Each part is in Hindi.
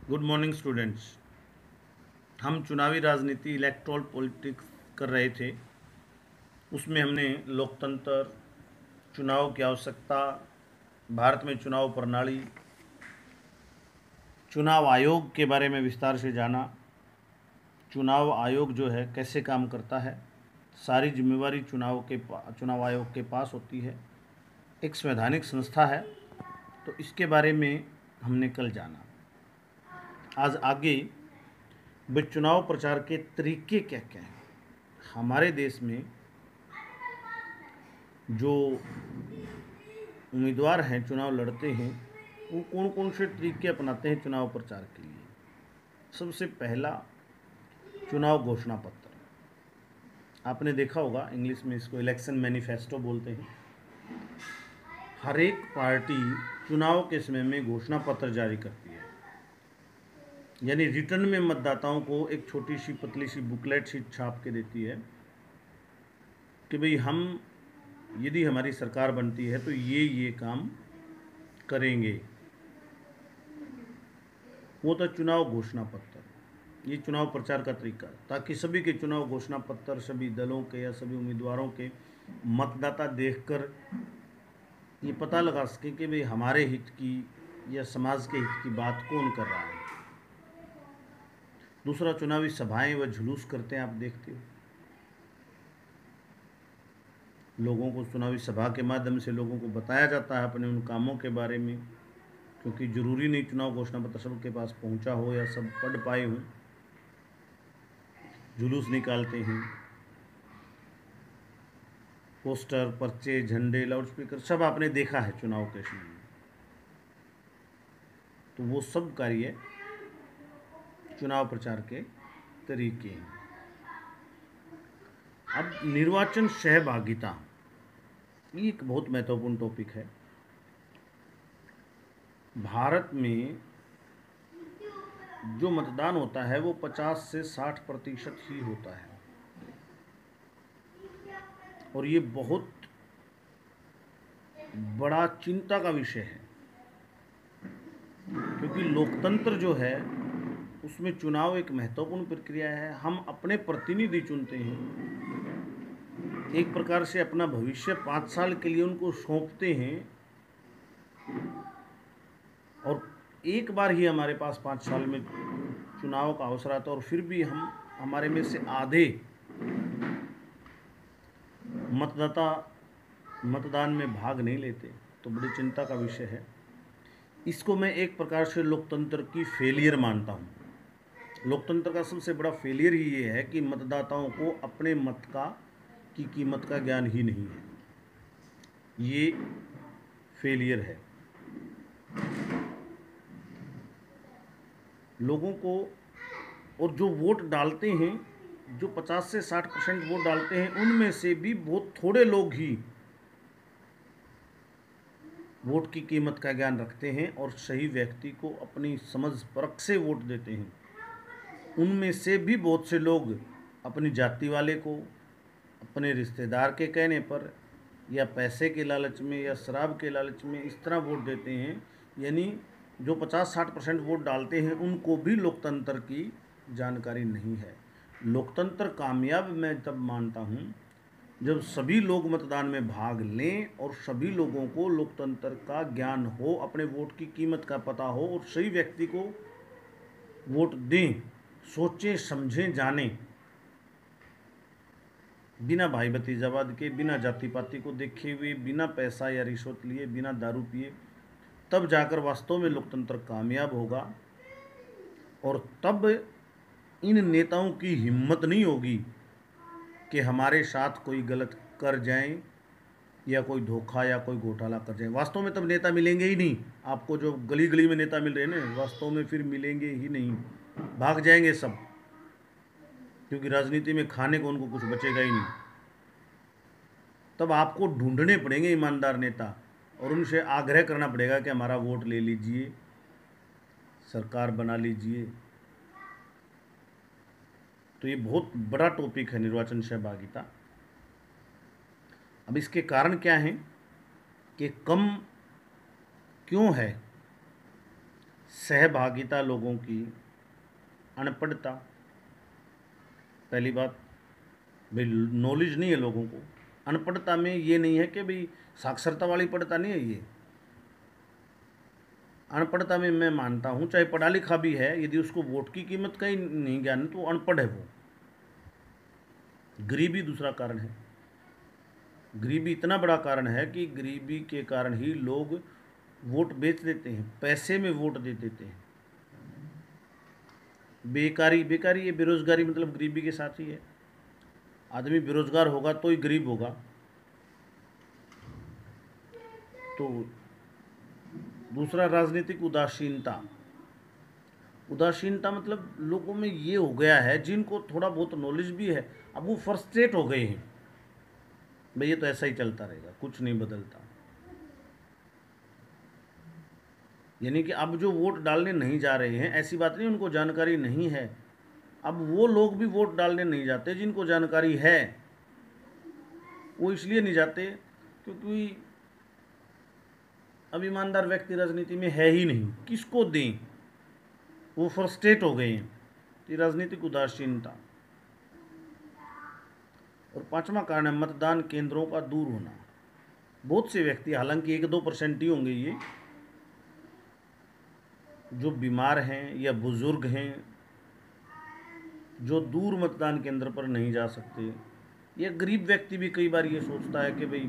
Good morning students. हम चुनावी राजनीति इलेक्टोरल पॉलिटिक्स कर रहे थे। उसमें हमने लोकतंत्र, चुनाव की आवश्यकता, भारत में चुनाव प्रणाली, चुनाव आयोग के बारे में विस्तार से जाना। चुनाव आयोग जो है कैसे काम करता है, सारी जिम्मेवारी चुनाव आयोग के पास होती है। एक संवैधानिक संस्था है, तो इसके बारे में हमने कल जाना। आज आगे वे चुनाव प्रचार के तरीके क्या क्या हैं। हमारे देश में जो उम्मीदवार हैं, चुनाव लड़ते हैं, वो कौन कौन से तरीके अपनाते हैं चुनाव प्रचार के लिए। सबसे पहला, चुनाव घोषणा पत्र। आपने देखा होगा, इंग्लिश में इसको इलेक्शन मैनिफेस्टो बोलते हैं। हर एक पार्टी चुनाव के समय में घोषणा पत्र जारी करती है, यानी रिटर्न में मतदाताओं को एक छोटी सी पतली सी बुकलेट सी छाप के देती है कि भाई हम, यदि हमारी सरकार बनती है तो ये काम करेंगे। वो था चुनाव घोषणा पत्र। ये चुनाव प्रचार का तरीका, ताकि सभी के चुनाव घोषणा पत्र सभी दलों के या सभी उम्मीदवारों के मतदाता देखकर ये पता लगा सके कि भाई हमारे हित की या समाज के हित की बात कौन कर रहा है। दूसरा, चुनावी सभाएं व जुलूस करते हैं, आप देखते हो। लोगों को चुनावी सभा के माध्यम से लोगों को बताया जाता है अपने उन कामों के बारे में, क्योंकि ज़रूरी नहीं चुनाव घोषणा पत्र सबके पास पहुंचा हो या सब पढ़ पाए हों। जुलूस निकालते हैं, पोस्टर, पर्चे, झंडे, लाउडस्पीकर सब आपने देखा है चुनाव के समय में। तो वो सब कार्य चुनाव प्रचार के तरीके हैं। अब निर्वाचन सहभागिता, ये एक बहुत महत्वपूर्ण टॉपिक है। भारत में जो मतदान होता है वो 50 से 60% ही होता है, और ये बहुत बड़ा चिंता का विषय है, क्योंकि लोकतंत्र जो है उसमें चुनाव एक महत्वपूर्ण प्रक्रिया है। हम अपने प्रतिनिधि चुनते हैं, एक प्रकार से अपना भविष्य 5 साल के लिए उनको सौंपते हैं, और एक बार ही हमारे पास 5 साल में चुनाव का अवसर आता है, और फिर भी हमारे में से आधे मतदाता मतदान में भाग नहीं लेते, तो बड़ी चिंता का विषय है। इसको मैं एक प्रकार से लोकतंत्र की फेलियर मानता हूँ। लोकतंत्र का सबसे बड़ा फेलियर ही ये है कि मतदाताओं को अपने मत की कीमत का ज्ञान ही नहीं है। ये फेलियर है। लोगों को, और जो वोट डालते हैं, जो 50 से 60% वोट डालते हैं, उनमें से भी बहुत थोड़े लोग ही वोट की कीमत का ज्ञान रखते हैं और सही व्यक्ति को अपनी समझ परख से वोट देते हैं। उनमें से भी बहुत से लोग अपनी जाति वाले को अपने रिश्तेदार के कहने पर या पैसे के लालच में या शराब के लालच में इस तरह वोट देते हैं, यानी जो 50-60% वोट डालते हैं उनको भी लोकतंत्र की जानकारी नहीं है। लोकतंत्र कामयाब मैं तब मानता हूँ जब सभी लोग मतदान में भाग लें और सभी लोगों को लोकतंत्र का ज्ञान हो, अपने वोट की कीमत का पता हो और सही व्यक्ति को वोट दें, सोचें, समझें, जानें, बिना भाई भतीजावाद के, बिना जाति पाति को देखे हुए, बिना पैसा या रिश्वत लिए, बिना दारू पिए। तब जाकर वास्तव में लोकतंत्र कामयाब होगा, और तब इन नेताओं की हिम्मत नहीं होगी कि हमारे साथ कोई गलत कर जाएं या कोई धोखा या कोई घोटाला कर जाए। वास्तव में तब नेता मिलेंगे ही नहीं आपको। जो गली गली में नेता मिल रहे हैं ना, वास्तव में फिर मिलेंगे ही नहीं, भाग जाएंगे सब, क्योंकि राजनीति में खाने को उनको कुछ बचेगा ही नहीं। तब आपको ढूंढने पड़ेंगे ईमानदार नेता, और उनसे आग्रह करना पड़ेगा कि हमारा वोट ले लीजिए, सरकार बना लीजिए। तो ये बहुत बड़ा टॉपिक है निर्वाचन सहभागिता। अब इसके कारण क्या हैं कि कम क्यों है, सहभागिता लोगों की, अनपढ़ता। पहली बात, भाई नॉलेज नहीं है लोगों को। अनपढ़ता में ये नहीं है कि भाई साक्षरता वाली पढ़ता नहीं है ये। अनपढ़ता में मैं मानता हूँ चाहे पढ़ा लिखा भी है, यदि उसको वोट की कीमत का ही नहीं ज्ञान तो अनपढ़ है वो। गरीबी दूसरा कारण है। गरीबी इतना बड़ा कारण है कि गरीबी के कारण ही लोग वोट बेच देते हैं, पैसे में वोट दे देते हैं। बेकारी, बेकारी ये बेरोजगारी मतलब गरीबी के साथ ही है। आदमी बेरोजगार होगा तो ही गरीब होगा। तो दूसरा, राजनीतिक उदासीनता। उदासीनता मतलब लोगों में ये हो गया है, जिनको थोड़ा बहुत नॉलेज भी है, अब वो फ्रस्ट्रेट हो गए हैं, भाई ये तो ऐसा ही चलता रहेगा, कुछ नहीं बदलता। यानी कि अब जो वोट डालने नहीं जा रहे हैं, ऐसी बात नहीं उनको जानकारी नहीं है, अब वो लोग भी वोट डालने नहीं जाते जिनको जानकारी है। वो इसलिए नहीं जाते क्योंकि अब ईमानदार व्यक्ति राजनीति में है ही नहीं, किसको दें, वो फ्रस्ट्रेट हो गए हैं। ये राजनीतिक उदासीनता। और पांचवा कारण है मतदान केंद्रों का दूर होना। बहुत से व्यक्ति, हालांकि 1-2% ही होंगे ये, जो बीमार हैं या बुजुर्ग हैं, जो दूर मतदान केंद्र पर नहीं जा सकते। या गरीब व्यक्ति भी कई बार ये सोचता है कि भाई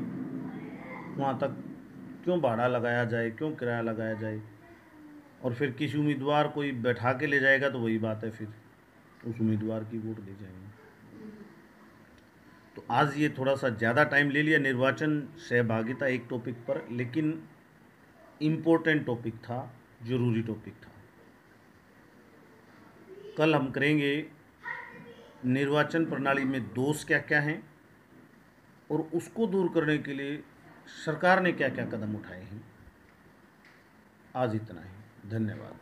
वहाँ तक क्यों भाड़ा लगाया जाए, क्यों किराया लगाया जाए, और फिर किसी उम्मीदवार कोई बैठा के ले जाएगा तो वही बात है, फिर उस उम्मीदवार की वोट दे जाएंगे। तो आज ये थोड़ा सा ज़्यादा टाइम ले लिया निर्वाचन सहभागिता एक टॉपिक पर, लेकिन इम्पोर्टेंट टॉपिक था, ज़रूरी टॉपिक था। कल हम करेंगे निर्वाचन प्रणाली में दोष क्या क्या हैं और उसको दूर करने के लिए सरकार ने क्या क्या कदम उठाए हैं। आज इतना ही, धन्यवाद।